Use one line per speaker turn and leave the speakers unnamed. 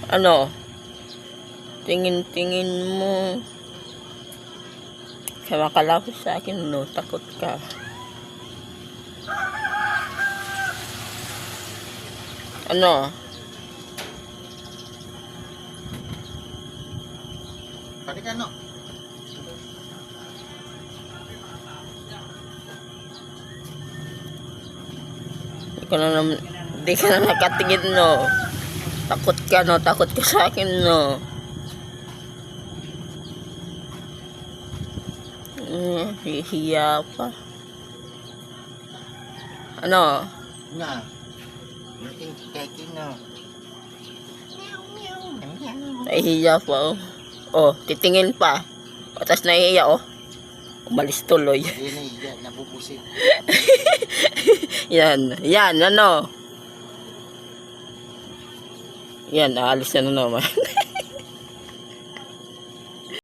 Ano? Tingin-tingin mo. Kaya makalapit sa akin, no? Takot ka. Ano?
Pati ka, no?
Di ka na nakatingin, no? Takot ka, no? Takot ka sa akin, no? Hihiya pa. Ano?
Nga. Yung taking, no?
Nahihiya pa, oh. Oh, titingin pa. O, tas nahihiya, oh. Umalis tuloy.
Yan, nabubusit.
Yan, ano? Yan, aalis na naman.